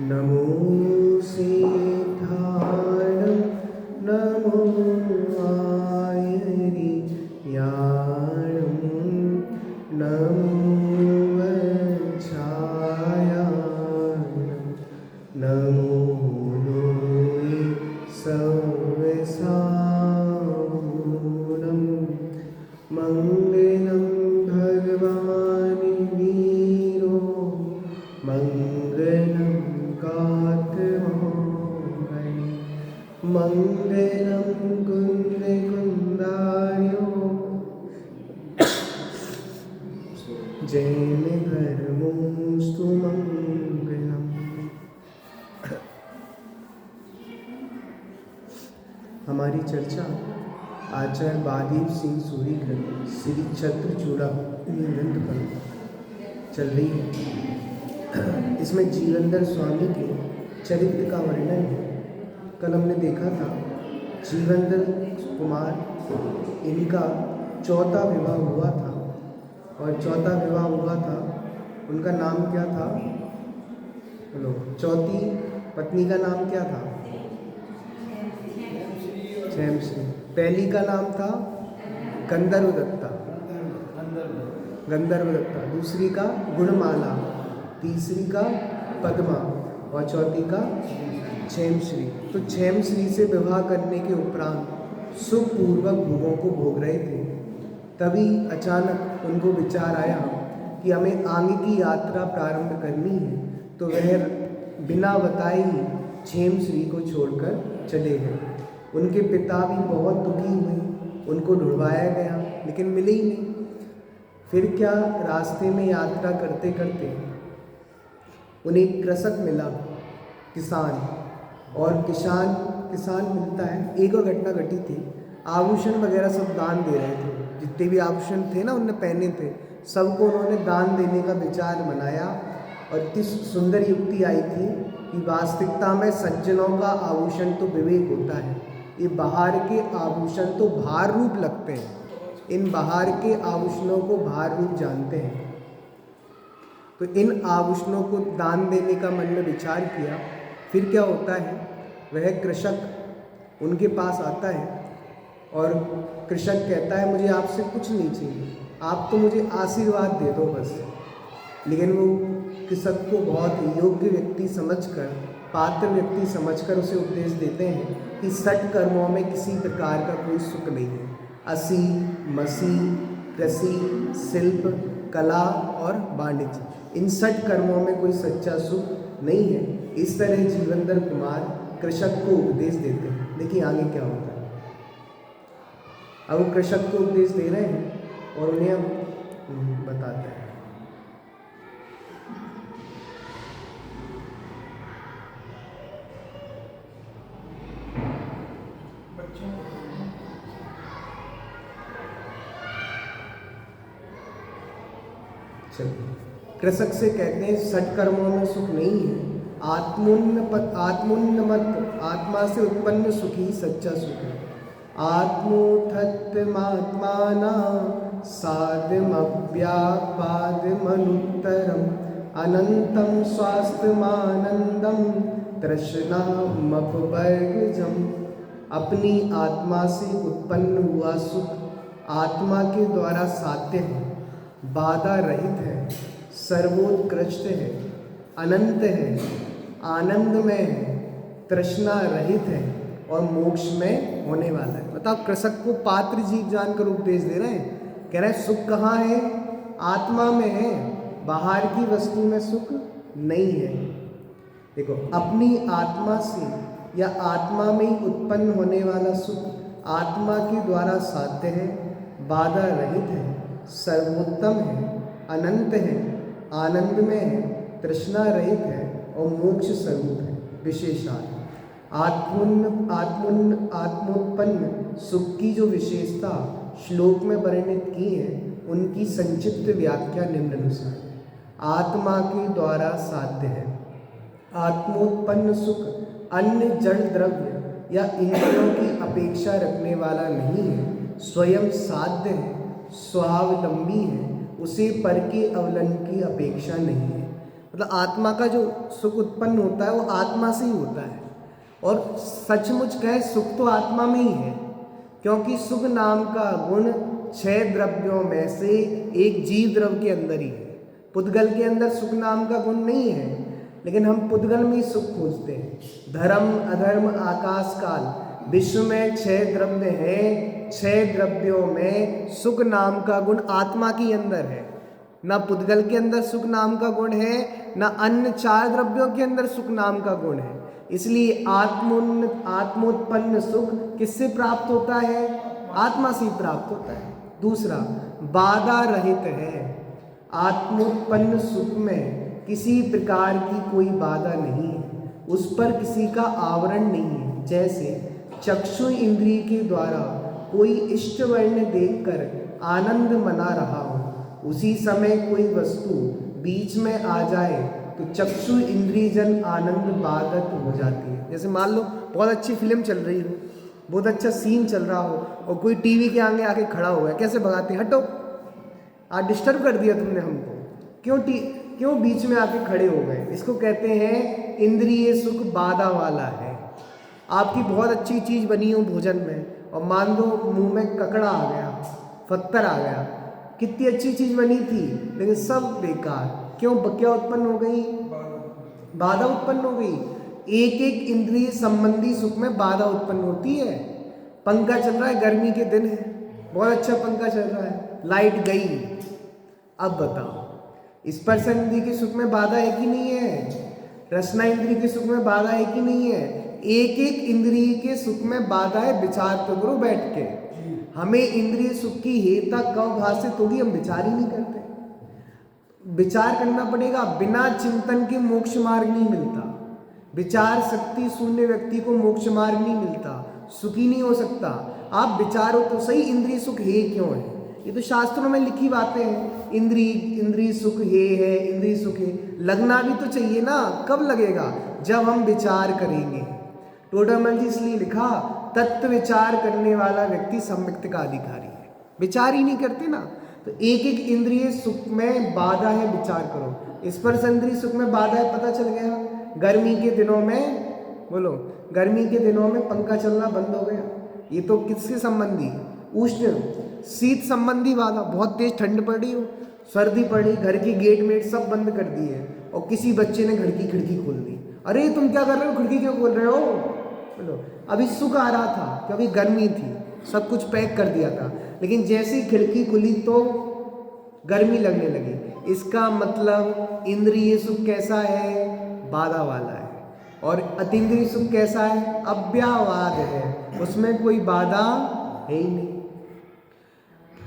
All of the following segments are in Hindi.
नमो सिद्धाणं नमो आयर्याणं नमो वच्छायाणं नमो लोये सव्यसावनं मङ्गलं भगवान् वीरो मङ्गलं कात्मोहै मङ्गलं कुन्दकुन्दार्यो जैन धर्मोऽस्तु मङ्गलम्। हमारी चर्चा आचार्य बादीप सिंह सूरी ग्रंथ श्री छत्रचूड़ा ग्रंथ पर चल रही है। इसमें जीवनधर स्वामी के चरित्र का वर्णन है। कल हमने देखा था जीवनधर कुमार, इनका चौथा विवाह हुआ था और चौथा विवाह हुआ था, उनका नाम क्या था? बोलो। चौथी पत्नी का नाम क्या था? क्षेमश्री। पहली का नाम था गंधर्व दत्ता, दूसरी का गुणमाला, तीसरी का पद्मा और चौथी का क्षेमश्री। तो क्षेमश्री से विवाह करने के उपरांत सुखपूर्वक भोगों को भोग रहे थे। तभी अचानक उनको विचार आया कि हमें आगे की यात्रा प्रारंभ करनी है, तो वह बिना बताए ही क्षेमश्री को छोड़कर चले गए। उनके पिता भी बहुत दुखी हुए, उनको ढूंढवाया गया लेकिन मिले ही नहीं। फिर क्या, रास्ते में यात्रा करते करते उन्हें एक कृषक मिला, किसान। और किसान मिलता है, एक और घटना घटी थी। आभूषण वगैरह सब दान दे रहे थे, जितने भी आभूषण थे ना उनने पहने थे, सबको उन्होंने दान देने का विचार बनाया। और इतनी सुंदर युक्ति आई थी कि वास्तविकता में सज्जनों का आभूषण तो विवेक होता है, ये बाहर के आभूषण तो भार रूप लगते हैं। इन बाहर के आभूषणों को भार रूप जानते हैं। तो इन आभूषणों को दान देने का मन में विचार किया। फिर क्या होता है, वह कृषक उनके पास आता है और कृषक कहता है मुझे आपसे कुछ नहीं चाहिए, आप तो मुझे आशीर्वाद दे दो बस। लेकिन वो कृषक को बहुत योग्य व्यक्ति समझकर, पात्र व्यक्ति समझकर उसे उपदेश देते हैं कि 60 कर्मों में किसी प्रकार का कोई सुख नहीं है। असी, मसी, कृषि, शिल्प, कला और वाणिज्य, इन 60 कर्मों में कोई सच्चा सुख नहीं है। इस तरह जीवनधर कुमार कृषक को उपदेश देते हैं। देखिए आगे क्या होता है। अब वो कृषक को उपदेश दे रहे हैं और उन्हें अब बताते हैं। कृषक से कहते हैं 60 कर्मों में सुख नहीं है, आत्मोन्नमत, आत्मा से उत्पन्न सुख ही सच्चा सुख है। आत्मोत्थमात्माना साधमव्यापादमनुत्तरम अनंतम स्वास्थ्यमानंदम तृष्णामपवर्गजम। अपनी आत्मा से उत्पन्न हुआ सुख आत्मा के द्वारा साध्य है, बाधा रहित है, सर्वोत्कृष्ट है, अनंत है, आनंदमय है, तृष्णा रहित है और मोक्ष में होने वाला है। बताओ, कृषक को पात्र जीव जानकर उपदेश दे रहे हैं। कह रहे हैं सुख कहाँ है? आत्मा में है, बाहर की वस्तु में सुख नहीं है। देखो, अपनी आत्मा से या आत्मा में ही उत्पन्न होने वाला सुख आत्मा के द्वारा साध्य है, बाधा रहित है, सर्वोत्तम है, अनंत है, आनंदमय है, तृष्णा रहित है और मोक्ष स्वरूप है, विशेषार्थ। आत्मोत्पन्न सुख की जो विशेषता श्लोक में वर्णित की है, उनकी संक्षिप्त व्याख्या निम्नानुसार है। आत्मा के द्वारा साध्य है। आत्मोत्पन्न सुख अन्य जड़ द्रव्य या इंद्रियों की अपेक्षा रखने वाला नहीं है। स्वयं साध्य है, स्वावलंबी है, उसे पर के अवलन की अपेक्षा नहीं है। मतलब आत्मा का जो सुख उत्पन्न होता है वो आत्मा से ही होता है, और सचमुच कहे सुख तो आत्मा में ही है, क्योंकि सुख नाम का गुण 6 द्रव्यों में से एक जीव द्रव्य के अंदर ही है। पुद्गल के अंदर सुख नाम का गुण नहीं है, लेकिन हम पुद्गल में ही सुख खोजते हैं। धर्म अधर्म आकाश काल विश्व में 6 द्रव्य हैं, 6 द्रव्यों में सुख नाम का गुण आत्मा के अंदर है। ना पुद्गल के अंदर सुख नाम का गुण है, ना अन्य 4 द्रव्यों के अंदर सुख नाम का गुण है। इसलिए आत्मोत्पन्न सुख किससे प्राप्त होता है? आत्मा से ही प्राप्त होता है। दूसरा, बाधा रहित है। आत्मोत्पन्न सुख में किसी प्रकार की कोई बाधा नहीं है, उस पर किसी का आवरण नहीं है। जैसे चक्षु इंद्रिय के द्वारा कोई इष्ट वर्ण देखकर आनंद मना रहा हो, उसी समय कोई वस्तु बीच में आ जाए तो चक्षु इंद्रिय जन आनंद बाधित हो जाती है। जैसे मान लो बहुत अच्छी फिल्म चल रही हो, बहुत अच्छा सीन चल रहा हो, और कोई टीवी के आगे आके खड़ा हुआ है, कैसे भगाते हैं? हटो, आज डिस्टर्ब कर दिया तुमने हमको, क्यों बीच में आके खड़े हो गए? इसको कहते हैं इंद्रिय सुख बाधा वाला है। आपकी बहुत अच्छी चीज़ बनी हो भोजन में, और मान लो मुंह में ककड़ा आ गया, पत्थर आ गया, कितनी अच्छी चीज़ बनी थी लेकिन सब बेकार। क्यों? क्या उत्पन्न हो गई? बाधा उत्पन्न हो गई। एक एक इंद्रिय संबंधी सुख में बाधा उत्पन्न होती है। पंखा चल रहा है, गर्मी के दिन है, बहुत अच्छा पंखा चल रहा है, लाइट गई, अब बताओ स्पर्श इंद्रिय के सुख में बाधा है कि नहीं है? रसना इंद्रिय के सुख में बाधा है कि नहीं है? एक एक इंद्रिय के सुख में बाधा है। विचार तो करो बैठ के, हमें इंद्रिय सुख की हेता कब भाषित होगी? हम विचार ही नहीं करते। विचार करना पड़ेगा, बिना चिंतन के मोक्ष मार्ग नहीं मिलता। विचार शक्ति शून्य व्यक्ति को मोक्ष मार्ग नहीं मिलता, सुखी नहीं हो सकता। आप विचारो तो सही, इंद्रिय सुख है क्यों है? ये तो शास्त्रों में लिखी बातें हैं। इंद्रिय सुख है, इंद्रिय सुख है। लगना भी तो चाहिए ना। कब लगेगा? जब हम विचार करेंगे। टोडरमल जी इसलिए लिखा, तत्व विचार करने वाला व्यक्ति सम्यक्त का अधिकारी है। विचार ही नहीं करते ना, तो एक एक इंद्रिय सुख में बाधा है, विचार करो। स्पर्श इंद्रिय सुख में बाधा है, पता चल गया। गर्मी के दिनों में, बोलो, गर्मी के दिनों में पंखा चलना बंद हो गया, ये तो किससे संबंधी? उष्ण शीत संबंधी बाधा। बहुत तेज ठंड पड़ रही हो, सर्दी पड़ी, घर की गेट मेट सब बंद कर दिए, और किसी बच्चे ने घर की खिड़की खोल दी। अरे तुम क्या कर रहे हो, खिड़की क्यों खोल रहे हो? बोलो, अभी सुख आ रहा था क्योंकि गर्मी थी, सब कुछ पैक कर दिया था, लेकिन जैसे ही खिड़की खुली तो गर्मी लगने लगी। इसका मतलब इंद्रिय सुख कैसा है? बाधा वाला है। और अतीन्द्रिय सुख कैसा है? अव्यावाद है, उसमें कोई बाधा है ही नहीं।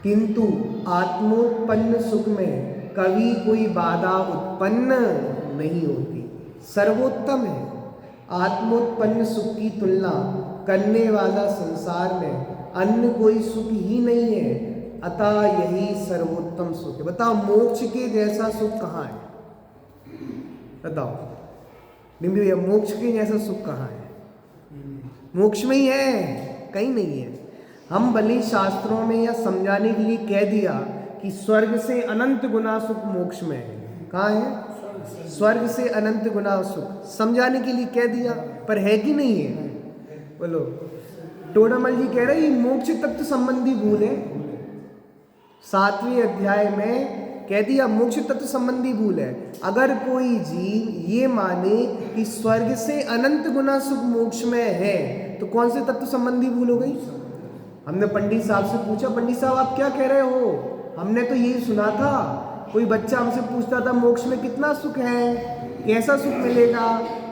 किंतु आत्मोत्पन्न सुख में कभी कोई बाधा उत्पन्न नहीं होती, सर्वोत्तम है। आत्मोत्पन्न सुख की तुलना करने वाला संसार में अन्य कोई सुख ही नहीं है, अतः यही सर्वोत्तम सुख है। बताओ, मोक्ष के जैसा सुख कहाँ है? बताओ निम्बी भैया, मोक्ष के जैसा सुख कहाँ है? मोक्ष में ही है, कहीं नहीं है। हम भले शास्त्रों में या समझाने के लिए कह दिया कि स्वर्ग से अनंत गुना सुख मोक्ष में है। कहाँ है? स्वर्ग से अनंत गुना सुख समझाने के लिए कह दिया, पर है कि नहीं है? बोलो। टोडामल जी कह रहे हैं मोक्ष तत्व संबंधी भूल है। 7वें अध्याय में कह दिया मोक्ष तत्व संबंधी भूल है। अगर कोई जीव ये माने कि स्वर्ग से अनंत गुना सुख मोक्ष में है, तो कौन से तत्व संबंधी भूल हो गई? हमने पंडित साहब से पूछा, पंडित साहब आप क्या कह रहे हो? हमने तो यही सुना था, कोई बच्चा हमसे पूछता था मोक्ष में कितना सुख है, कैसा सुख मिलेगा,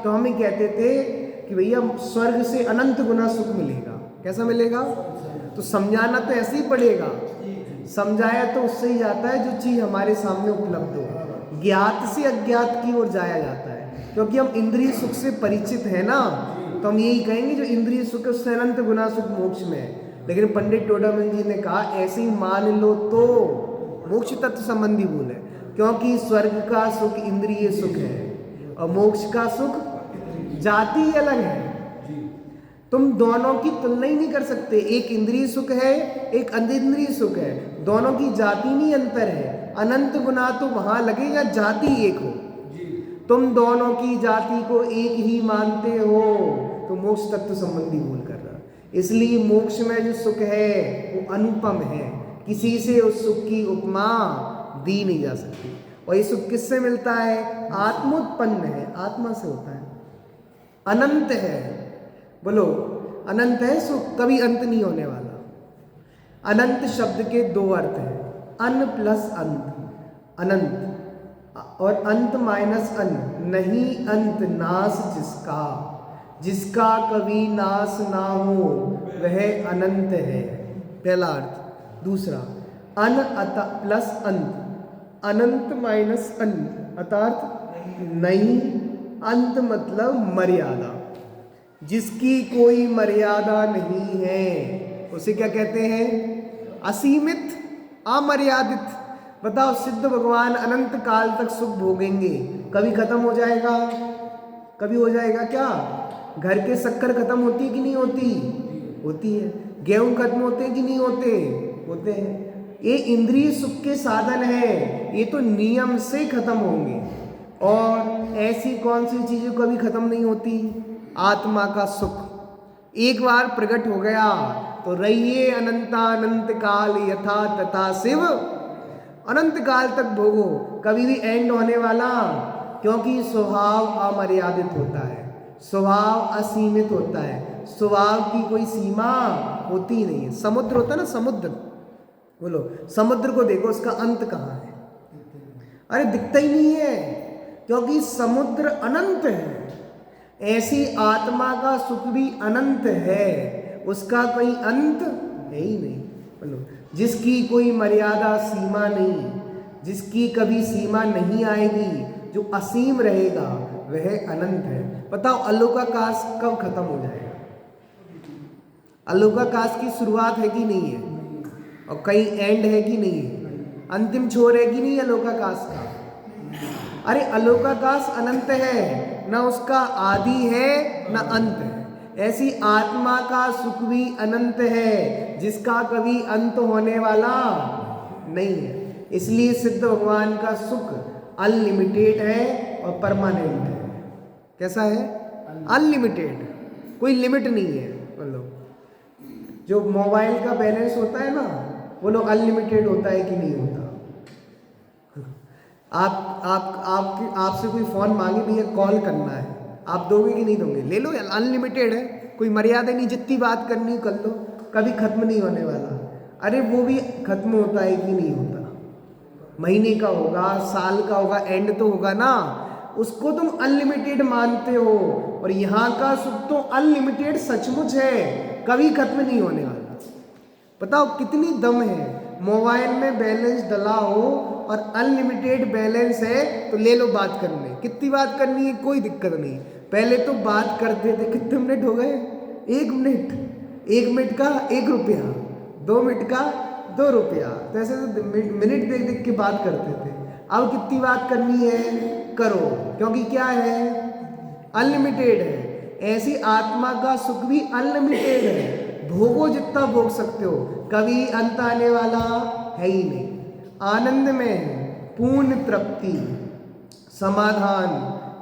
तो हम ही कहते थे कि भैया स्वर्ग से अनंत गुना सुख मिलेगा। कैसा मिलेगा? तो समझाना तो ऐसे ही पड़ेगा, समझाया तो उससे ही जाता है जो चीज़ हमारे सामने उपलब्ध हो। ज्ञात से अज्ञात की ओर जाया जाता है, क्योंकि हम इंद्रिय सुख से परिचित हैं ना, तो हम यही कहेंगे जो इंद्रिय सुख है उससे अनंत गुना सुख मोक्ष में है। लेकिन पंडित टोडामल जी ने कहा ऐसे ही मान लो तो मोक्ष तत्व संबंधी भूल है, क्योंकि स्वर्ग का सुख इंद्रिय सुख है और मोक्ष का सुख जाति अलग है। तुम दोनों की तुलना ही नहीं कर सकते। एक इंद्रिय सुख है, एक अनिंद्रिय सुख है, दोनों की जाति नहीं अंतर है। अनंत गुना तो वहां लगे या जाति एक हो। तुम दोनों की जाति को एक ही मानते हो तो मोक्ष तत्व संबंधी भूल कर रहा। इसलिए मोक्ष में जो सुख है वो अनुपम है, किसी से उस सुख की उपमा दी नहीं जा सकती। और ये सुख किससे मिलता है? आत्मोत्पन्न है, आत्मा से होता है, अनंत है। बोलो, अनंत है सुख, कभी अंत नहीं होने वाला। अनंत शब्द के दो अर्थ हैं, अन प्लस अंत, अनंत, और अंत माइनस अन, नहीं अंत नाश जिसका, जिसका कभी नाश ना हो वह अनंत है, पहला अर्थ। दूसरा, अन अत प्लस अंत, अनंत माइनस अन अर्थात नहीं, अंत मतलब मर्यादा, जिसकी कोई मर्यादा नहीं है उसे क्या कहते हैं? असीमित, अमर्यादित। बताओ, सिद्ध भगवान अनंत काल तक सुख भोगेंगे, कभी खत्म हो जाएगा? कभी हो जाएगा क्या? घर के शक्कर खत्म होती है कि नहीं होती? होती है। गेहूं खत्म होते हैं कि नहीं होते? होते हैं। ये इंद्रिय सुख के साधन है, ये तो नियम से खत्म होंगे। और ऐसी कौन सी चीजें कभी खत्म नहीं होती? आत्मा का सुख एक बार प्रकट हो गया तो रहिए अनंतानंत काल यथा तथा शिव, अनंत काल तक भोगो, कभी भी एंड होने वाला, क्योंकि स्वभाव अमर्यादित होता है, स्वभाव असीमित होता है, स्वभाव की कोई सीमा होती नहीं है। समुद्र होता है ना, समुद्र, बोलो समुद्र को देखो, उसका अंत कहाँ है? अरे दिखता ही नहीं है, क्योंकि समुद्र अनंत है। ऐसी आत्मा का सुख भी अनंत है, उसका कोई अंत है ही नहीं। बोलो, जिसकी कोई मर्यादा सीमा नहीं, जिसकी कभी सीमा नहीं आएगी, जो असीम रहेगा वह अनंत है। बताओ, अलौकाकाश कब खत्म हो जाएगा? अलौकाकाश की शुरुआत है कि नहीं है? और कहीं एंड है कि नहीं है? अंतिम छोर है कि नहीं अलौकाकाश का? अरे अलौकाकाश अनंत है, ना उसका आदि है ना अंत है। ऐसी आत्मा का सुख भी अनंत है, जिसका कभी अंत होने वाला नहीं है। इसलिए सिद्ध भगवान का सुख अनलिमिटेड है और परमानेंट है। कैसा है? अनलिमिटेड, कोई लिमिट नहीं है। बोलो, जो मोबाइल का बैलेंस होता है ना, वो लोग अनलिमिटेड होता है कि नहीं होता? आपसे कोई फोन मांगे, भैया कॉल करना है, आप दोगे कि नहीं दोगे? ले लो, अनलिमिटेड है, कोई मर्यादा नहीं, जितनी बात करनी कर लो, कभी खत्म नहीं होने वाला। अरे वो भी खत्म होता है कि नहीं होता? महीने का होगा, साल का होगा, एंड तो होगा ना, उसको तुम अनलिमिटेड मानते हो। और यहाँ का सुख तो अनलिमिटेड सचमुच है, कभी खत्म नहीं होने वाला। बताओ कितनी दम है, मोबाइल में बैलेंस डला हो और अनलिमिटेड बैलेंस है तो ले लो बात करने, कितनी बात करनी है कोई दिक्कत नहीं। पहले तो बात करते थे, कितने मिनट हो गए? 1 मिनट, 1 मिनट का 1 रुपया, 2 मिनट का 2 रुपया, तो ऐसे तो मिनट देख देख के बात करते थे। अब कितनी बात करनी है करो, क्योंकि क्या है? अनलिमिटेड है। ऐसी आत्मा का सुख भी अनलिमिटेड है, भोगो जितना भोग सकते हो, कभी अंत आने वाला है ही नहीं। आनंद में पूर्ण तृप्ति, समाधान,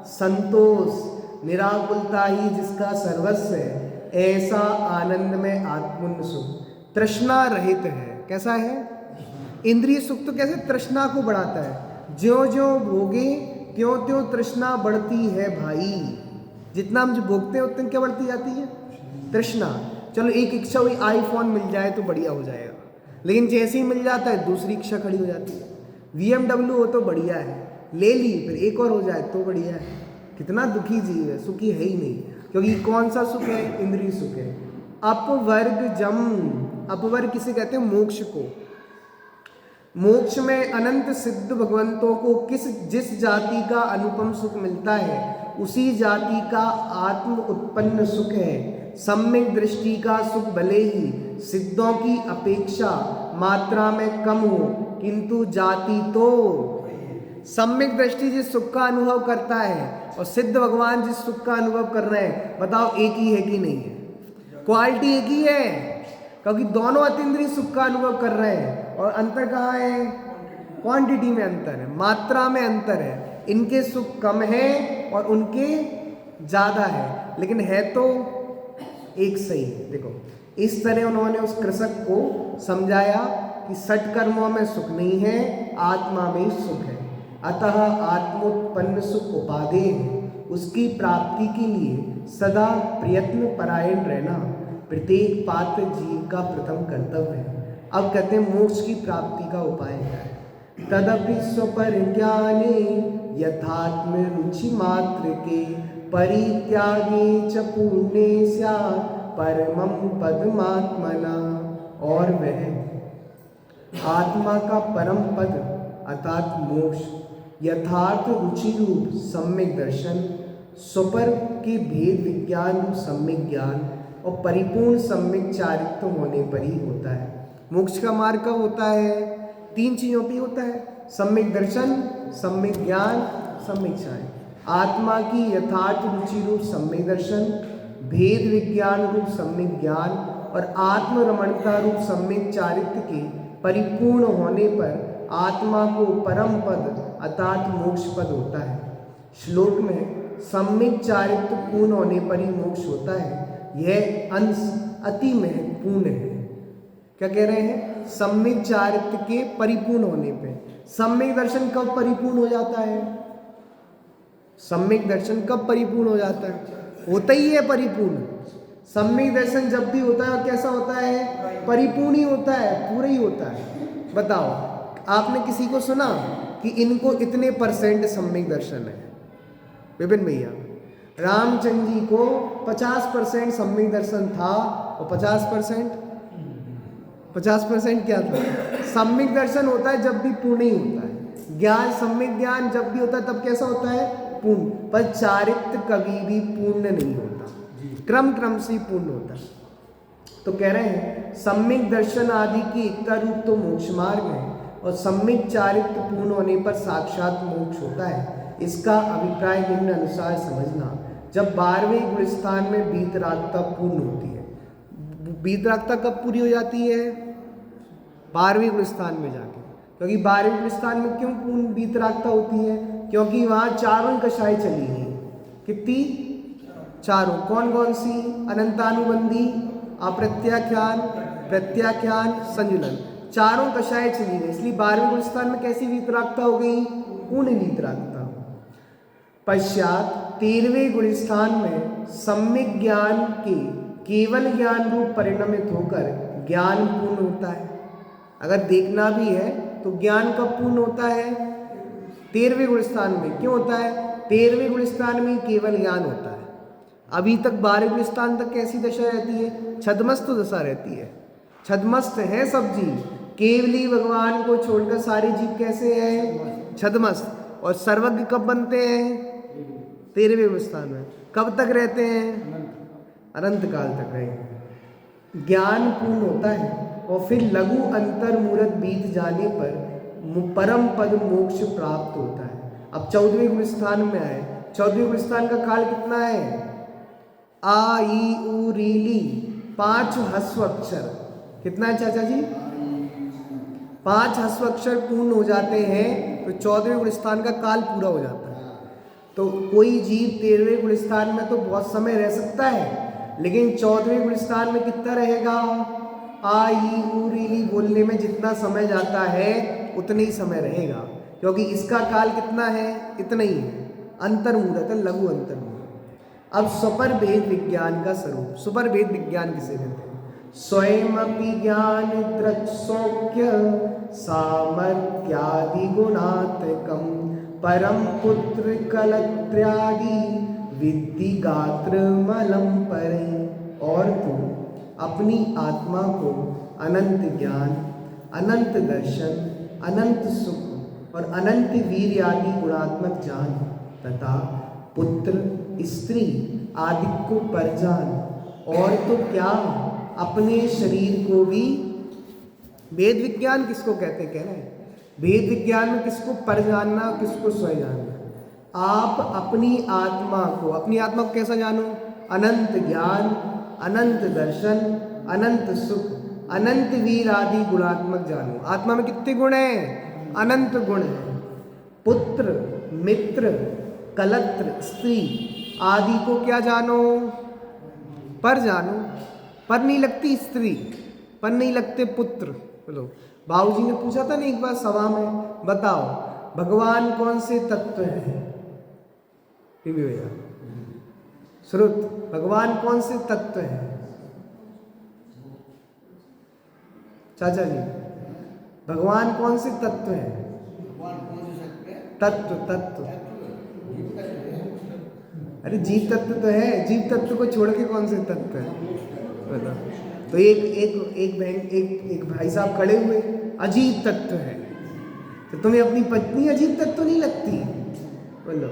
संतोष, निराकुलता ही जिसका सर्वस्व है, ऐसा आनंद में आत्मन सुख तृष्णा रहित है। कैसा है? इंद्रिय सुख तो कैसे तृष्णा को बढ़ाता है, ज्यों ज्यों भोगे त्यों त्यों तृष्णा बढ़ती है भाई। जितना हम जो भोगते हैं उतनी क्या बढ़ती जाती है? तृष्णा। चलो एक इच्छा हुई आईफोन मिल जाए तो बढ़िया हो जाएगा, लेकिन जैसे ही मिल जाता है दूसरी इच्छा खड़ी हो जाती है। BMW हो तो बढ़िया है, ले ली, फिर एक और हो जाए तो बढ़िया है। कितना दुखी जीव है, सुखी है ही नहीं, क्योंकि कौन सा सुख है? इंद्रिय सुख है। अपवर्ग जम, अपवर्ग किसे कहते हैं? मोक्ष को। मोक्ष में अनंत सिद्ध भगवंतों को जिस जाति का अनुपम सुख मिलता है, उसी जाति का आत्म उत्पन्न सुख है। सम्यक दृष्टि का सुख भले ही सिद्धों की अपेक्षा मात्रा में कम हो, किंतु जाति तो सम्यक दृष्टि जिस सुख का अनुभव करता है और सिद्ध भगवान जिस सुख का अनुभव कर रहे हैं, बताओ एक ही है कि नहीं है? क्वालिटी एक ही है, क्योंकि दोनों अतीन्द्रिय सुख का अनुभव कर रहे हैं। और अंतर कहाँ है? क्वांटिटी में अंतर है, मात्रा में अंतर है। इनके सुख कम है और उनके ज़्यादा है, लेकिन है तो एक सही। देखो इस तरह उन्होंने उस कृषक को समझाया कि षट कर्मों में सुख नहीं है, आत्मा में ही सुख है। अतः आत्मोत्पन्न सुख उपादेय है, उसकी प्राप्ति के लिए सदा प्रयत्न परायण रहना प्रत्येक पात्र जीव का प्रथम कर्तव्य है। अब कहते हैं मोक्ष की प्राप्ति का उपाय क्या है? तदपि स्वपरिज्ञाने यथात्म रुचि मात्र के परित्यागे च पुण्य स्यात् परमं पदमात्मना। और वह आत्मा का परम पद अर्थात मोक्ष यथार्थ रुचि रूप सम्यक दर्शन, स्वपर के भेद विज्ञान सम्यक ज्ञान और परिपूर्ण सम्यक चारित्र्य होने पर ही होता है। मोक्ष का मार्ग कब होता है? 3 चीज़ों पे होता है, सम्यक दर्शन, सम्यक ज्ञान, सम्यक चारित्र्य। आत्मा की यथार्थ रुचि रूप सम्यक दर्शन, भेद विज्ञान रूप सम्यक ज्ञान और आत्मरमणता रूप सम्यक चारित्र्य के परिपूर्ण होने पर आत्मा को परम पद अर्थात मोक्ष पद होता है। श्लोक में सम्यक चारित्र्य पूर्ण होने पर ही मोक्ष होता है, यह अंश अति महत्वपूर्ण है। क्या कह रहे हैं? सम्यक चारित्र्य के परिपूर्ण होने पे। सम्यक दर्शन कब परिपूर्ण हो जाता है? सम्यक दर्शन कब परिपूर्ण हो जाता है? होता ही है परिपूर्ण। सम्यक दर्शन जब भी होता है कैसा होता है? परिपूर्ण ही होता है, पूरा ही होता है। बताओ, आपने किसी को सुना कि इनको इतने % सम्यक दर्शन है? विपिन भैया, रामचंद्र जी को 50% सम्यक दर्शन था और 50% क्या था? सम्यक दर्शन होता है जब भी पूर्ण ही होता है। ज्ञान, सम्यक ज्ञान जब भी होता है तब कैसा होता है? पूर्ण। पर चारित्र्य कभी भी पूर्ण नहीं होता, क्रम से पूर्ण होता है। तो कह रहे हैं सम्यक दर्शन आदि की एकता रूप तो मोक्ष मार्ग है और सम्यक चारित्र्य पूर्ण होने पर साक्षात मोक्ष होता है। इसका अभिप्राय निम्न अनुसार समझना। जब 12वें गुणस्थान में वीतरागता पूर्ण होती है। वीतरागता कब पूरी हो जाती है? 12वें गुणस्थान में जाके। क्योंकि 12वें गुणस्थान में क्यों पूर्ण वीतरागता होती है? क्योंकि वहाँ चारों कषाय चली गई। कितनी? चारों। कौन कौन सी? अनंतानुबंधी, अप्रत्याख्यान, प्रत्याख्यान, संजुलन। चारों कषाय चली गई, इसलिए 12वें गुणस्थान में कैसी वीतरागता हो गई? पूर्ण वीतरागता। पश्चात 13वें गुणस्थान में सम्यक ज्ञान के केवल ज्ञान रूप परिणमित होकर ज्ञान पूर्ण होता है। अगर देखना भी है तो ज्ञान कब पूर्ण होता है? 13वें गुणस्थान में। क्यों होता है? 13वें गुणस्थान में केवल ज्ञान होता है। अभी तक 12वें गुणस्थान तक कैसी दशा रहती है? छद्मस्त दशा रहती है। छद्मस्त है सब जीव, केवली भगवान को छोड़कर सारे जीव कैसे हैं? छद्मस्त। और सर्वज्ञ कब बनते हैं? 13वें गुणस्थान में। कब तक रहते हैं? अनंत काल तक रहेंगे। ज्ञान पूर्ण होता है और फिर लघु अंतर मूर्त बीत जाने पर परम पद मोक्ष प्राप्त होता है। अब 14वें गुणस्थान में आए। 14वें गुणस्थान का काल कितना है? आ ई उ री ली 5 ह्रस्व अक्षर। कितना है चाचा जी? 5 ह्रस्व अक्षर पूर्ण हो जाते हैं तो 14वें गुणस्थान का काल पूरा हो जाता है। तो कोई जीव 13वें गुणस्थान में तो बहुत समय रह सकता है, लेकिन 14वें गुणस्थान में कितना रहेगा? आ ई उ री ली बोलने में जितना समय जाता है उतने ही समय रहेगा, क्योंकि इसका काल कितना है? इतना ही है। अंतर्मुहूर्त, लघु अंतर्मुहूर्त। अब स्वपर भेद विज्ञान का स्वरूप। स्वपर भेद विज्ञान किसे कहते हैं? स्वयं अपि ज्ञान दृक्सौख्य सामर्थ्यादि गुणात्मकम परम पुत्र कलत्र्यादि विद्धि गात्र मलम परे। और तू अपनी आत्मा को अनंत ज्ञान, अनंत दर्शन, अनंत सुख और अनंत वीर आदि गुणात्मक जान तथा पुत्र, स्त्री आदि को परजान। और तो क्या, अपने शरीर को भी। वेद विज्ञान किसको कहते हैं? कह रहे हैं वेद विज्ञान में किसको पर जानना, किसको स्वयं जानना। आप अपनी आत्मा को कैसा जानो? अनंत ज्ञान, अनंत दर्शन, अनंत सुख, अनंत वीर आदि गुणात्मक जानो। आत्मा में कितने गुण हैं? अनंत गुण हैं। पुत्र, मित्र, कलत्र, स्त्री आदि को क्या जानो? पर जानो। पर नहीं लगती स्त्री, पर नहीं लगते पुत्र। बोलो, बाबूजी ने पूछा था ना एक बार सभा में, बताओ भगवान कौन से तत्व है? भैया श्रुत, भगवान कौन से तत्व है? चाचा जी, भगवान कौन से तत्व है? तत्व, तत्व। अरे जीव तत्व तो है, जीव तत्व को छोड़ के कौन से तत्व है बताओ? तो एक भाई साहब खड़े हुए, अजीब तत्व है। तो तुम्हें अपनी पत्नी अजीब तत्व नहीं लगती? बोलो,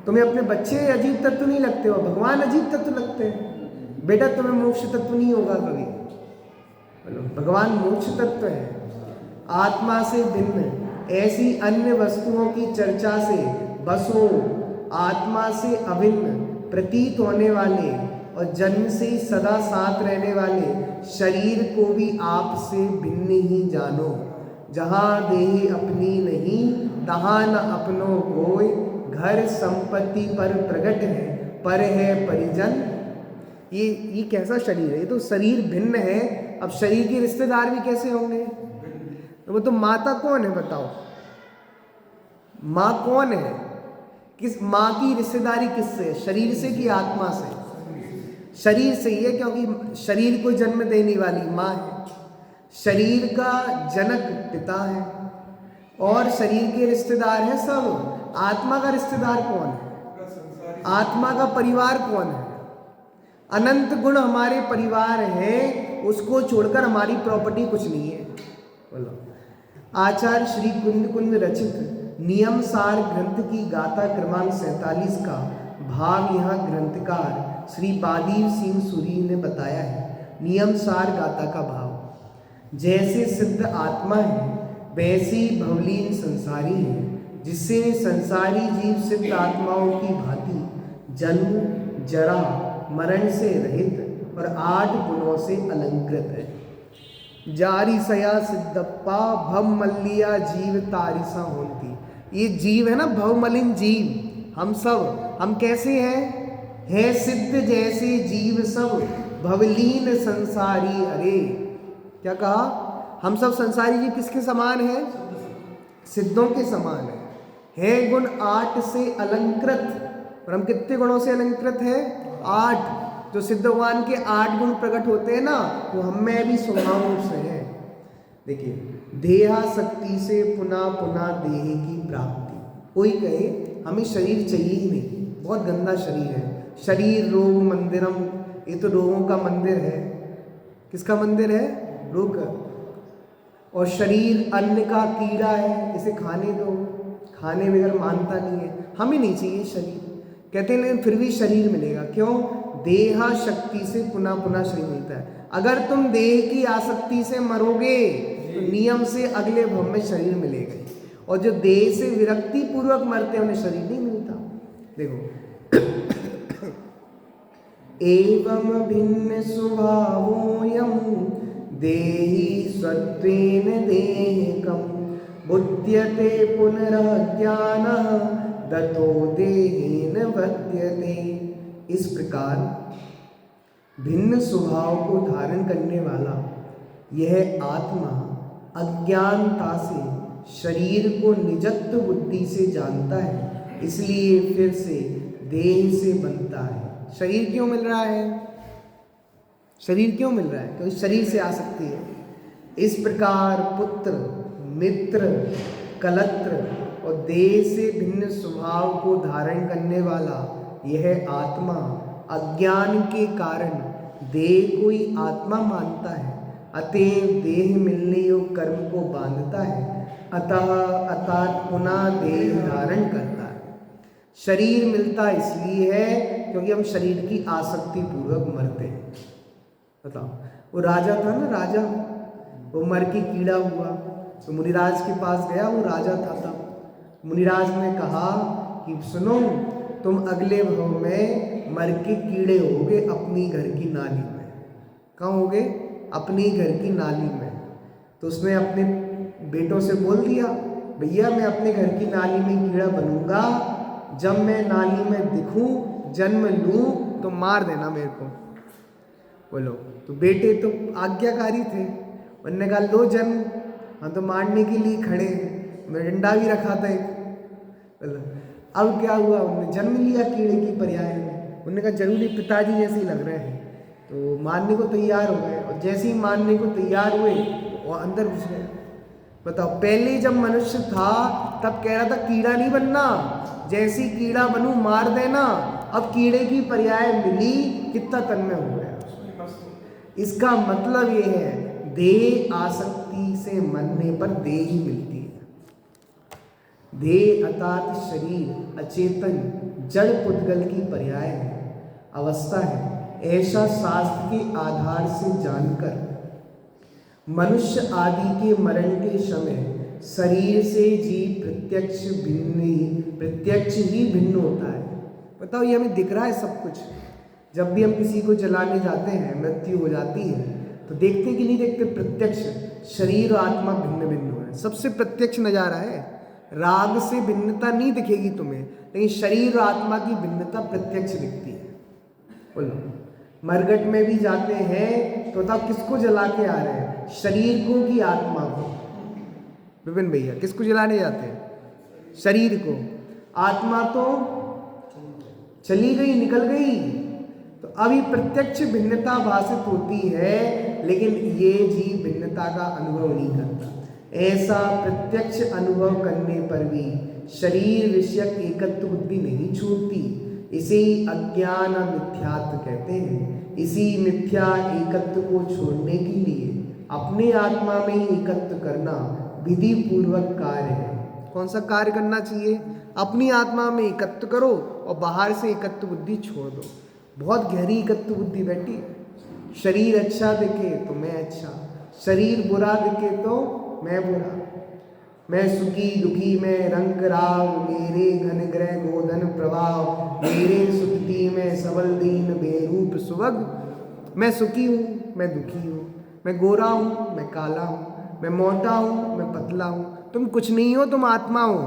तुम्हें अपने बच्चे अजीब तत्व नहीं लगते हो? भगवान अजीब तत्व लगते हैं। बेटा तुम्हें मोक्ष तत्व नहीं होगा कभी। बोलो, भगवान मोक्ष तत्व है। आत्मा से भिन्न ऐसी अन्य वस्तुओं की चर्चा से बसो आत्मा से अभिन्न प्रतीत होने वाले और जन्म से ही सदा साथ रहने वाले शरीर को भी आपसे भिन्न ही जानो। जहाँ देह अपनी नहीं, तहाँ न अपनों कोय, घर संपत्ति पर प्रगट है, पर है परिजन। ये कैसा शरीर है? ये तो शरीर भिन्न है। अब शरीर के रिश्तेदार भी कैसे होंगे? तो वो तो माता कौन है बताओ? माँ कौन है? किस माँ की रिश्तेदारी किससे है? शरीर से कि आत्मा से? शरीर से ही है, क्योंकि शरीर को जन्म देने वाली माँ है। शरीर का जनक पिता है और शरीर के रिश्तेदार हैं सब। आत्मा का रिश्तेदार कौन है? आत्मा का परिवार कौन है? अनंत गुण हमारे परिवार हैं, उसको छोड़कर हमारी प्रॉपर्टी कुछ नहीं है। बोलो, आचार्य श्री कुंद कुंद रचित नियम सार ग्रंथ की गाथा क्रमांक 47 का भाव यहाँ ग्रंथकार श्री बादीव सिंह सूरी ने बताया है। नियम सार गाथा का भाव, जैसे सिद्ध आत्मा है वैसी भवलीन संसारी है, जिससे संसारी जीव सिद्ध आत्माओं की भांति जन्म जरा मरण से रहित और 8 गुणों से अलंकृत है। जारी सया सिद्धप्पा भव मल्लिया जीव तारिसा होती। ये जीव है ना, भवमलिन जीव। हम सब, हम कैसे हैं? है सिद्ध जैसे जीव सब भवलीन संसारी। अरे क्या कहा? हम सब संसारी जीव किसके समान हैं? सिद्धों के समान है गुण 8 से अलंकृत। और हम कितने गुणों से अलंकृत हैं? 8। जो सिद्ध भगवान के 8 गुण प्रकट होते हैं ना, वो हम में भी स्वभाव से है। देखिए, देहा शक्ति से पुनः पुनः देह की प्राप्ति। कोई कहे हमें शरीर चाहिए ही नहीं, बहुत गंदा शरीर है, शरीर रोग मंदिरम, ये तो रोगों का मंदिर है। किसका मंदिर है? रोग का। और शरीर अन्न का कीड़ा है, इसे खाने दो, खाने बगैर मानता नहीं है। हमें नहीं चाहिए शरीर, कहते हैं, लेकिन फिर भी शरीर मिलेगा। क्यों? देहा शक्ति से पुनः पुनः शरीर मिलता है। अगर तुम देह की आसक्ति से मरोगे तो नियम से अगले भव में शरीर मिलेगा। और जो देह से विरक्ति पूर्वक मरते हैं उन्हें शरीर नहीं मिलता। देखो, एवं भिन्न स्वभावोऽयं देहि सत्त्वेन देहकं बुध्यते पुनरज्ञानः दतो देहेन बध्यते। इस प्रकार भिन्न स्वभाव को धारण करने वाला यह आत्मा अज्ञानता से शरीर को निजत्व बुद्धि से जानता है, इसलिए फिर से देह से बनता है। शरीर क्यों मिल रहा है? शरीर क्यों मिल रहा है? क्योंकि शरीर से आसक्ति है। इस प्रकार पुत्र, मित्र, कलत्र और देह से भिन्न स्वभाव को धारण करने वाला यह आत्मा अज्ञान के कारण देह को ही आत्मा मानता है, अतएव देह मिलने योग कर्म को बांधता है, अतः पुनः देह धारण करता है। शरीर मिलता इसलिए है क्योंकि हम शरीर की आसक्ति पूर्वक मरते हैं। बताओ, वो राजा था ना, राजा, वो मर के कीड़ा हुआ तो मुनिराज के पास गया। वो राजा था तब। मुनिराज ने कहा कि सुनो, तुम अगले भव में मर के कीड़े हो गए अपनी घर की नाली में। कहाँ हो गए? अपनी घर की नाली में। तो उसने अपने बेटों से बोल दिया, भैया मैं अपने घर की नाली में कीड़ा बनूंगा, जब मैं नाली में दिखूं, जन्म लूं तो मार देना मेरे को। बोलो, तो बेटे तो आज्ञाकारी थे, उन्होंने कहा लो जन्म, हम तो मारने के लिए खड़े हैं, मैं डंडा भी रखा था एक। बोलो, अब क्या हुआ? उन्होंने जन्म लिया कीड़े की पर्याय में। उन्होंने कहा जरूरी पिताजी जैसे ही लग रहे हैं, तो मारने को तैयार हो गए। और जैसे ही मारने को तैयार हुए वो अंदर घुस गए। बताओ, पहले जब मनुष्य था तब कह रहा था कीड़ा नहीं बनना, जैसी कीड़ा बनूं मार देना। अब कीड़े की पर्याय मिली, कितना तन्मय हो गया। इसका मतलब ये है, देह आसक्ति से मरने पर देह ही मिलती है। देह अर्थात शरीर अचेतन जड़ पुद्गल की पर्याय है, अवस्था है। ऐसा शास्त्र के आधार से जानकर मनुष्य आदि के मरण के समय शरीर से जीव प्रत्यक्ष ही भिन्न होता है। बताओ, ये हमें दिख रहा है सब कुछ। जब भी हम किसी को जलाने जाते हैं, मृत्यु हो जाती है, तो देखते कि नहीं देखते? प्रत्यक्ष शरीर और आत्मा भिन्न भिन्न हो रहे हैं। सबसे प्रत्यक्ष नजारा है। राग से भिन्नता नहीं दिखेगी तुम्हें, लेकिन शरीर और आत्मा की भिन्नता प्रत्यक्ष दिखती है। बोलो, मरघट में भी जाते हैं तो तब किसको जला के आ रहे हैं? शरीर को कि आत्मा को? विपिन भैया, किसको जलाने जाते हैं? शरीर को। आत्मा तो चली गई, निकल गई। तो अभी प्रत्यक्ष भिन्नता भाषित होती है, लेकिन ये जीव भिन्नता का अनुभव नहीं करता। ऐसा प्रत्यक्ष अनुभव करने पर भी शरीर विषयक एकत्व बुद्धि नहीं छूटती। इसे अज्ञान मिथ्यात्व कहते हैं। इसी मिथ्या एकत्व को छोड़ने के लिए अपने आत्मा में एकत्व करना विधि पूर्वक कार्य है। कौन सा कार्य करना चाहिए? अपनी आत्मा में एकत्व करो और बाहर से एकत्व बुद्धि छोड़ दो। बहुत गहरी एकत्व बुद्धि बैठी। शरीर अच्छा दिखे तो मैं अच्छा, शरीर बुरा दिखे तो मैं बुरा, मैं सुखी दुखी में रंग राव, मेरे घन ग्रह गोधन प्रभाव, मेरे सुक्ति में सबल दीन बेरूप सुवग। मैं सुखी हूँ, मैं दुखी हूँ, मैं गोरा हूँ, मैं काला हूँ, मैं मोटा हूँ, मैं पतला हूँ। तुम कुछ नहीं हो, तुम आत्मा हो।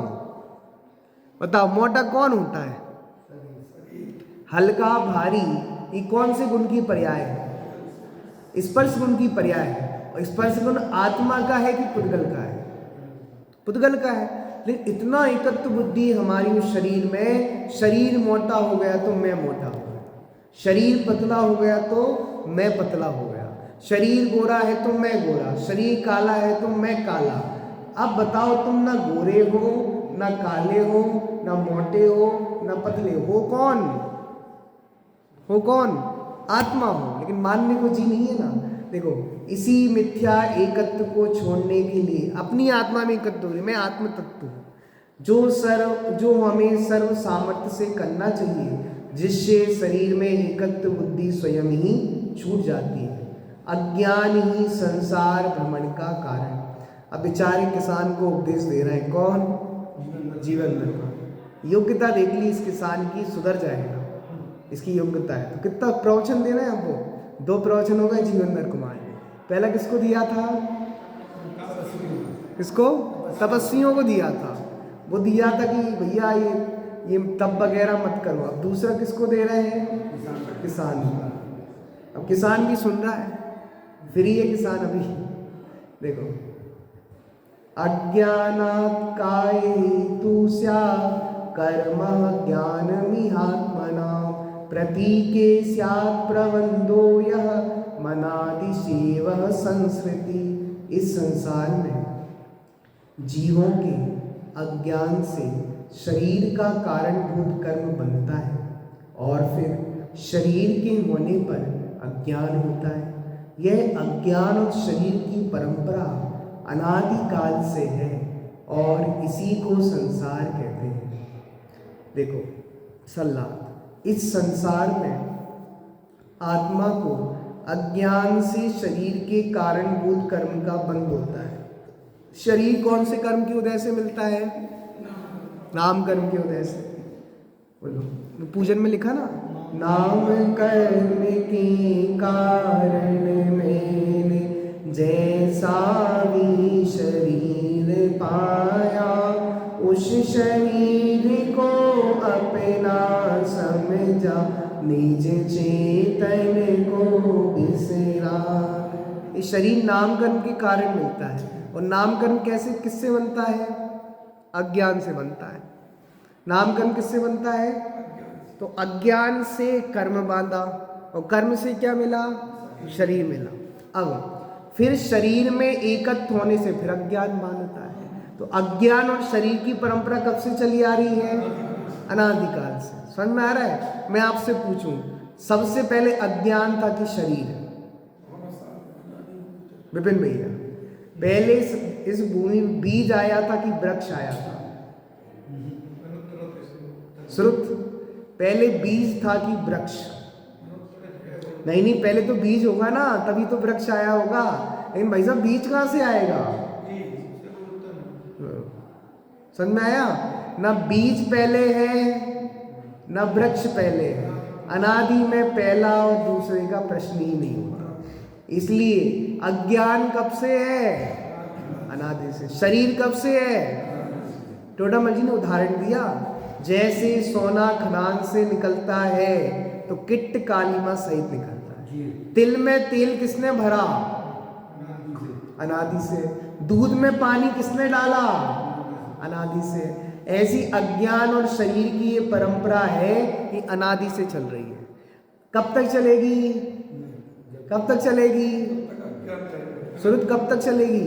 बताओ, मोटा कौन होता है? हल्का भारी, ये कौन से गुण की पर्याय है? स्पर्श गुण की पर्याय है। और स्पर्श गुण आत्मा का है कि पुद्गल का है? पुद्गल का है। लेकिन इतना एकत्व बुद्धि हमारी उस शरीर में, शरीर मोटा हो गया तो मैं मोटा हो गया, शरीर पतला हो गया तो मैं पतला हो गया, शरीर गोरा है तो मैं गोरा, शरीर काला है तो मैं काला। अब बताओ, तुम ना गोरे हो, ना काले हो, ना मोटे हो, ना पतले हो, कौन हो? कौन? आत्मा हो। लेकिन मानने को जी नहीं है ना। देखो, इसी मिथ्या एकत्व को छोड़ने के लिए अपनी आत्मा में एकत्व हो रही। मैं आत्म तत्व हूँ, जो हमें सर्व सामर्थ्य से करना चाहिए, जिससे शरीर में एकत्व बुद्धि स्वयं ही छूट जाती है। अज्ञान ही संसार भ्रमण का कारण। अब बेचारे किसान को उपदेश दे रहे हैं। कौन? जीवन दर्पण। योग्यता देख ली इस किसान की, सुधर जाएगा, इसकी योग्यता है। तो कितना प्रवचन दे रहे हैं आपको? 2 प्रवचन हो गए जीवनधर कुमार ने। पहला किसको दिया था? किसको? तपस्वियों को दिया था। वो दिया था कि भैया ये तप वगैरह मत करो। अब दूसरा किसको दे रहे हैं? किसान। अब किसान भी सुन रहा है, फ्री है किसान अभी। देखो, अज्ञानात् कायेतु स्यात् कर्मः ज्ञानमिहात्मनां, प्रतीके स्यात् प्रबंधो यः मनादिसेवः संसृति। इस संसार में जीवों के अज्ञान से शरीर का कारणभूत कर्म बनता है, और फिर शरीर के होने पर अज्ञान होता है। यह अज्ञान और शरीर की परंपरा अनादिकाल से है, और इसी को संसार कहते हैं। देखो सल्ला, इस संसार में आत्मा को अज्ञान से शरीर के कारणभूत कर्म का बंध होता है। शरीर कौन से कर्म के उदय से मिलता है? नाम कर्म के उदय से। बोलो, पूजन में लिखा ना, नाम कर्म के कारण मैंने जैसा भी शरीर पाया, उस शरीर को अपना समझा, निज चेतन को बिसरा। ये शरीर नामकर्म के कारण मिलता है। और नामकर्म कैसे किससे बनता है? अज्ञान से बनता है। नामकर्म किससे बनता है? तो अज्ञान से कर्म बांधा, और कर्म से क्या मिला? शरीर मिला। अब फिर शरीर में एकत्व होने से फिर अज्ञान बांधता है। तो अज्ञान और शरीर की परंपरा कब से चली आ रही है? अनादिकाल से। समझ में आ रहा है? मैं आपसे पूछूं, सबसे पहले अज्ञान था कि शरीर? विपिन भैया, पहले इस भूमि में बीज आया था कि वृक्ष आया था? श्रुत। पहले बीज था कि वृक्ष? नहीं, पहले तो बीज होगा ना, तभी तो वृक्ष आया होगा। लेकिन भाई साहब, बीज कहां से आएगा? समझ में आया? ना बीज पहले है ना वृक्ष पहले है। अनादि में पहला और दूसरे का प्रश्न ही नहीं होता। इसलिए अज्ञान कब से है? अनादि से। शरीर कब से है? टोडामल जी ने उदाहरण दिया, जैसे सोना खदान से निकलता है तो किट्ट कालीमा सहित निकलता है। तिल में तेल किसने भरा? अनादि से। दूध में पानी किसने डाला? अनादि से। ऐसी अज्ञान और शरीर की ये परंपरा है कि अनादि से चल रही है। कब तक चलेगी? कब तक चलेगी? श्रुत कब तक चलेगी?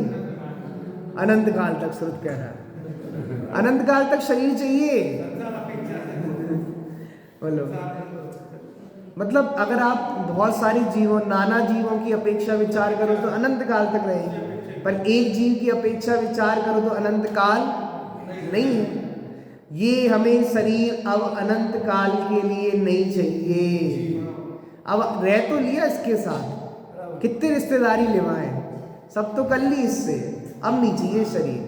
अनंत काल तक। श्रुत कह रहा है अनंत काल तक शरीर चाहिए। बोलो, मतलब अगर आप बहुत सारी जीवों, नाना जीवों की अपेक्षा विचार करो तो अनंत काल तक रहेगी, पर एक जीव की अपेक्षा विचार करो तो अनंत काल नहीं है। ये हमें शरीर अब अनंत काल के लिए नहीं चाहिए। अब रह तो लिया इसके साथ, कितने रिश्तेदारी निभाए, सब तो कर ली इससे, अब नहीं चाहिए शरीर।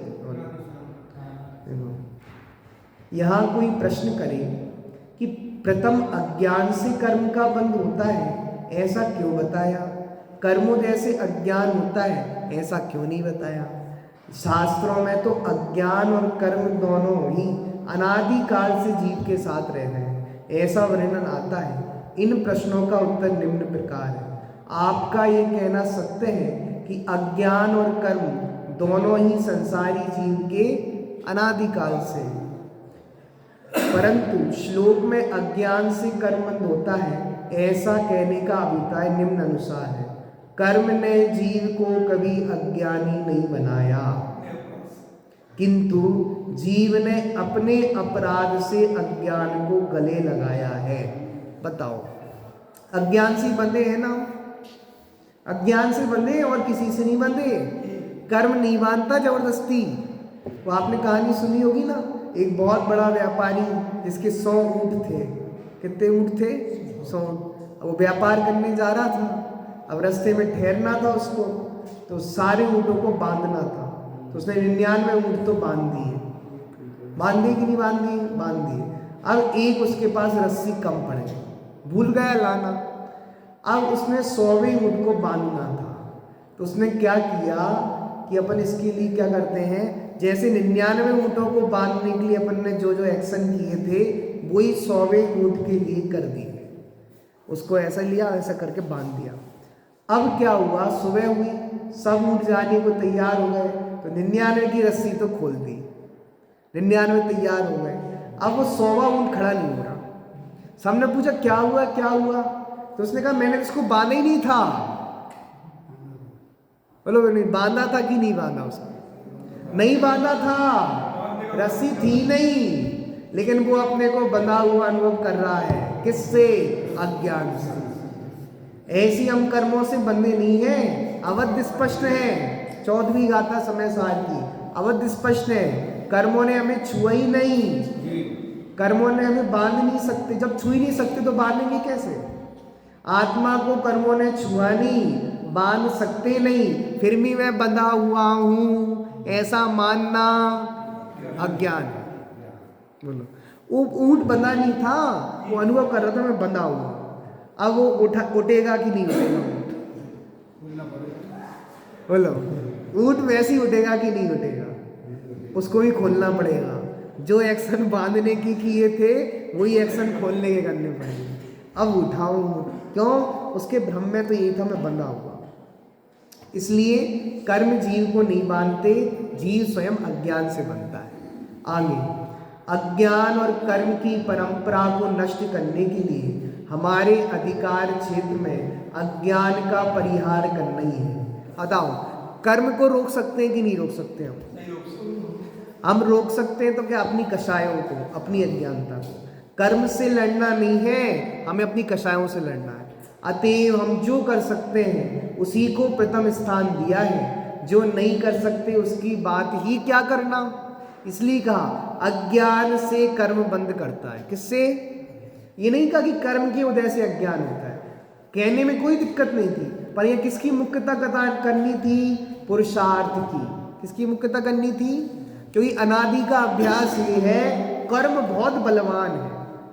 यहाँ कोई प्रश्न करे कि प्रथम अज्ञान से कर्म का बंध होता है, ऐसा क्यों बताया? कर्मोदय से अज्ञान होता है, ऐसा क्यों नहीं बताया? शास्त्रों में तो अज्ञान और कर्म दोनों ही अनादिकाल से जीव के साथ रह रहे हैं, ऐसा वर्णन आता है। इन प्रश्नों का उत्तर निम्न प्रकार है। आपका ये कहना सत्य है कि अज्ञान और कर्म दोनों ही संसारी जीव के अनादिकाल से, परंतु श्लोक में अज्ञान से कर्म बंध होता है, ऐसा कहने का अभिप्राय निम्न अनुसार है। कर्म ने जीव को कभी अज्ञानी नहीं बनाया, किंतु जीव ने अपने अपराध से अज्ञान को गले लगाया है। बताओ, अज्ञान से बंधे हैं ना? अज्ञान से बंधे और किसी से नहीं बंधे। कर्म नहीं बांधता जबरदस्ती। वो आपने कहानी सुनी होगी ना, एक बहुत बड़ा व्यापारी जिसके 100 ऊँट थे। कितने ऊँट थे? 100। वो व्यापार करने जा रहा था, अब रास्ते में ठहरना था उसको, तो सारे ऊँटों को बांधना था। तो उसने 99 ऊँट तो बांध दिए। बांध दिए कि नहीं बांध दिए? बांध दिए। अब एक उसके पास रस्सी कम पड़ गई, भूल गया लाना। अब उसने 100वें ऊँट को बांधना था, तो उसने क्या किया कि अपन इसके लिए क्या करते हैं, जैसे 99 ऊँटों को बांधने के लिए अपन ने जो जो एक्शन किए थे, वही 100वें ऊँट के लिए कर दिए। उसको ऐसा लिया, ऐसा करके बांध दिया। अब क्या हुआ, सुबह हुई, सब ऊँट जाने को तैयार हो गए, तो 99 की रस्सी तो खोल दी, 99 तैयार हो गए। अब वो 100वां ऊँट खड़ा नहीं हो रहा। सबने पूछा क्या हुआ क्या हुआ, तो उसने कहा मैंने इसको बांधा ही नहीं था। बोलो, नहीं बांधा था कि नहीं बांधा? उसको नहीं बांधा था, रस्सी थी नहीं, लेकिन वो अपने को बंधा हुआ अनुभव कर रहा है। किससे? अज्ञान से। ऐसी हम कर्मों से बंधे नहीं हैं। अवध स्पष्ट है, 14वीं गाथा समय सार की अवध स्पष्ट है। कर्मों ने हमें छुआ ही नहीं, कर्मों ने हमें बांध नहीं सकते। जब छू ही नहीं सकते तो बांधेंगे कैसे? आत्मा को कर्मों ने छुआ नहीं, बांध सकते नहीं, फिर भी मैं बंधा हुआ हूं, ऐसा मानना अज्ञान है। बोलो, वो ऊंट बंधा नहीं था, वो अनुभव कर रहा था मैं बंधा हुआ। अब वो उठेगा कि नहीं उठेगा बोलो, ऊंट वैसे ही उठेगा कि नहीं उठेगा? उसको भी खोलना पड़ेगा। जो एक्शन बांधने की किए थे वही एक्शन खोलने के करने पड़ेंगे। अब उठाऊं क्यों? उसके भ्रम में तो ये था मैं बंधा हुआ। इसलिए कर्म जीव को नहीं बांधते, जीव स्वयं अज्ञान से बनता है। आगे, अज्ञान और कर्म की परंपरा को नष्ट करने के लिए हमारे अधिकार क्षेत्र में अज्ञान का परिहार करना ही है। बताओ, कर्म को रोक सकते हैं कि नहीं रोक सकते? हम रोक सकते हैं तो क्या? अपनी कषायों को, अपनी अज्ञानता को। कर्म से लड़ना नहीं है, हमें अपनी कषायों से लड़ना है। अतएव हम जो कर सकते हैं उसी को प्रथम स्थान दिया है, जो नहीं कर सकते उसकी बात ही क्या करना। इसलिए कहा अज्ञान से कर्म बंद करता है। किससे? ये नहीं कहा कि कर्म के उदय से अज्ञान होता है, कहने में कोई दिक्कत नहीं थी, पर यह किसकी मुख्यता करनी थी? पुरुषार्थ की। किसकी मुख्यता करनी थी? क्योंकि अनादि का अभ्यास ये है, कर्म बहुत बलवान है,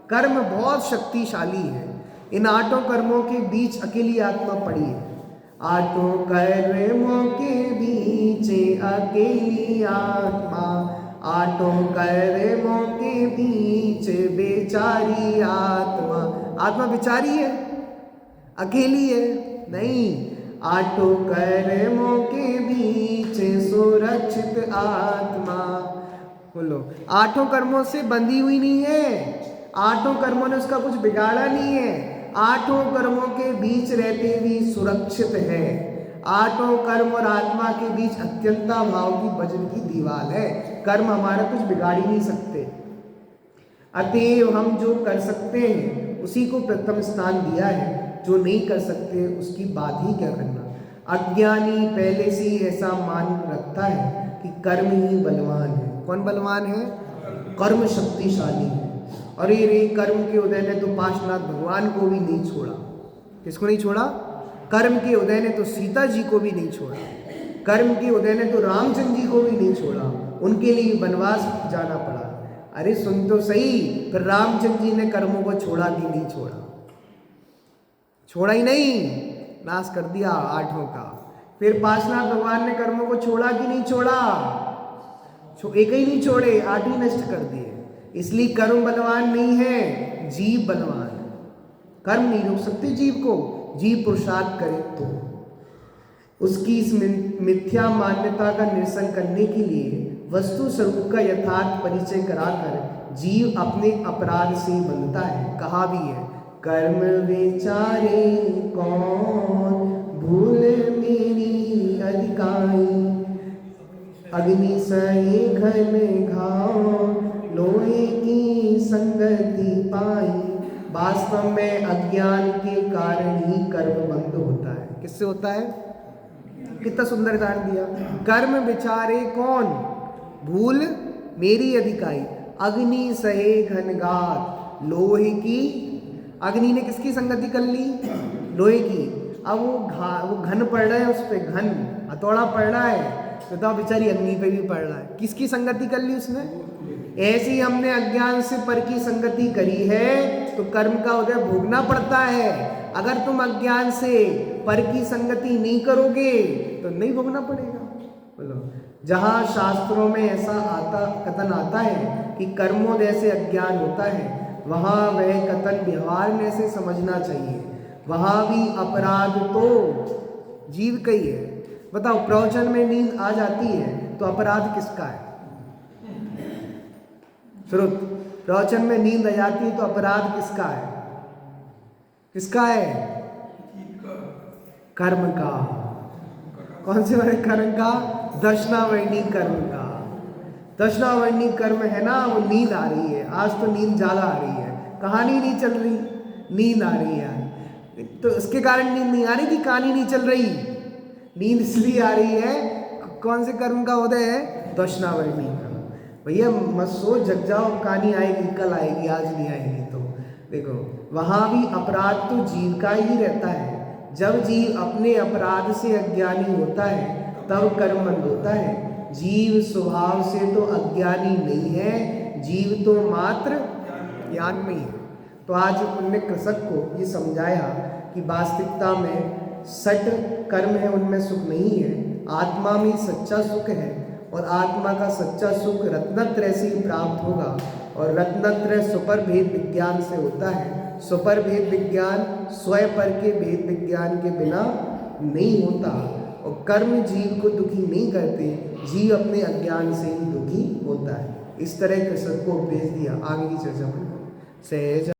कर्म बहुत शक्तिशाली है। इन आठों कर्मों के बीच अकेली आत्मा पड़ी है। आठों कर्मों के बीच अकेली आत्मा, आठों कर्मों के बीच बेचारी आत्मा। आत्मा बेचारी है? अकेली है? नहीं। आठों कर्मों के बीच सुरक्षित आत्मा। बोलो, आठों कर्मों से बंधी हुई नहीं है, आठों कर्मों ने उसका कुछ बिगाड़ा नहीं है, आठों कर्मों के बीच रहते हुए सुरक्षित है। आठों कर्म और आत्मा के बीच अत्यंता भाव की वज्र की दीवार है। कर्म हमारा कुछ बिगाड़ ही नहीं सकते। अतएव हम जो कर सकते हैं उसी को प्रथम स्थान दिया है, जो नहीं कर सकते उसकी बात ही क्या करना। अज्ञानी पहले से ही ऐसा मान रखता है कि कर्म ही बलवान है। कौन बलवान है? कर्म शक्तिशाली है। और ये कर्म के उदय ने तो पाशनाथ भगवान को भी नहीं छोड़ा। किसको नहीं छोड़ा? कर्म के उदय ने तो सीता जी को भी नहीं छोड़ा, कर्म के उदय ने तो रामचंद्र जी को भी नहीं छोड़ा, उनके लिए वनवास जाना पड़ा। अरे सुन तो सही, फिर रामचंद्र जी ने कर्मों को छोड़ा कि नहीं छोड़ा? छोड़ा ही नहीं, नाश कर दिया आठों का। फिर पाशनाथ भगवान ने कर्मों को छोड़ा कि नहीं छोड़ा? एक ही नहीं छोड़े, आठ ही नष्ट कर दिए। इसलिए कर्म बलवान नहीं है, जीव बलवान है। कर्म नहीं रोक सकते जीव को, जीव पुरुषार्थ करे तो। उसकी इस मिथ्या मान्यता का निरसन करने के लिए वस्तु स्वरूप का यथार्थ परिचय कराकर जीव अपने अपराध से बंधता है। कहा भी है, कर्म विचारे कौन, भूल मेरी अधिकाई, अग्नि सहे घन घाव, लोहे की संगति पाई। वास्तव में अज्ञान के कारण ही कर्म बंद होता है। किससे होता है? कितना सुंदर उदाहरण दिया। कर्म विचारे कौन, भूल मेरी अधिकाई, अग्नि सहे घनघात, लोहे की। अग्नि ने किसकी संगति कर ली? लोहे की। अब वो घन पड़ रहा है, उस पे घन हथौड़ा पड़ रहा है, बताओ बेचारी अग्नि पे भी पड़ रहा है। किसकी संगति कर ली उसने? ऐसी ही हमने अज्ञान से पर की संगति करी है तो कर्म का उदय भोगना पड़ता है। अगर तुम अज्ञान से पर की संगति नहीं करोगे तो नहीं भोगना पड़ेगा। बोलो, जहाँ शास्त्रों में ऐसा कथन आता है कि कर्मोदय से अज्ञान होता है, वहाँ वह कथन व्यवहार में से समझना चाहिए। वहाँ भी अपराध तो जीव का ही है। बताओ, प्रवचन में नींद आ जाती है तो अपराध किसका है? श्रुत, प्रवचन में नींद आ जाती है तो अपराध किसका है? किसका है? कर्म का। कौन से वाले कर्म का? दर्शनावर्णी कर्म का। दर्शनावर्णी कर्म है ना, वो नींद आ रही है। आज तो नींद ज्यादा आ रही है, कहानी नहीं चल रही, नींद आ रही है। तो इसके कारण नींद नहीं आ रही कि कहानी नहीं चल रही, नींद इसलिए आ रही है। कौन से कर्म का उदय है? दर्शनावर्णी का। भैया मत सोच जग जाओ, कहानी आएगी, कल आएगी, आज नहीं आएगी। तो देखो, वहाँ भी अपराध तो जीव का ही रहता है। जब जीव अपने अपराध से अज्ञानी होता है तब कर्म बंद होता है। जीव स्वभाव से तो अज्ञानी नहीं है, जीव तो मात्र ज्ञान में ही है। तो आज उनने कृषक को ये समझाया कि वास्तविकता में सठ कर्म है, उनमें सुख नहीं है, आत्मा में सच्चा सुख है और आत्मा का सच्चा सुख रत्नत्रय से ही प्राप्त होगा। और रत्नत्रय सुपर भेद विज्ञान से होता है। सुपर भेद विज्ञान स्वयं पर के भेद विज्ञान के बिना नहीं होता। और कर्म जीव को दुखी नहीं करते, जीव अपने अज्ञान से ही दुखी होता है। इस तरह कृषक को उपदेश दिया। आगे की चर्चा में सहज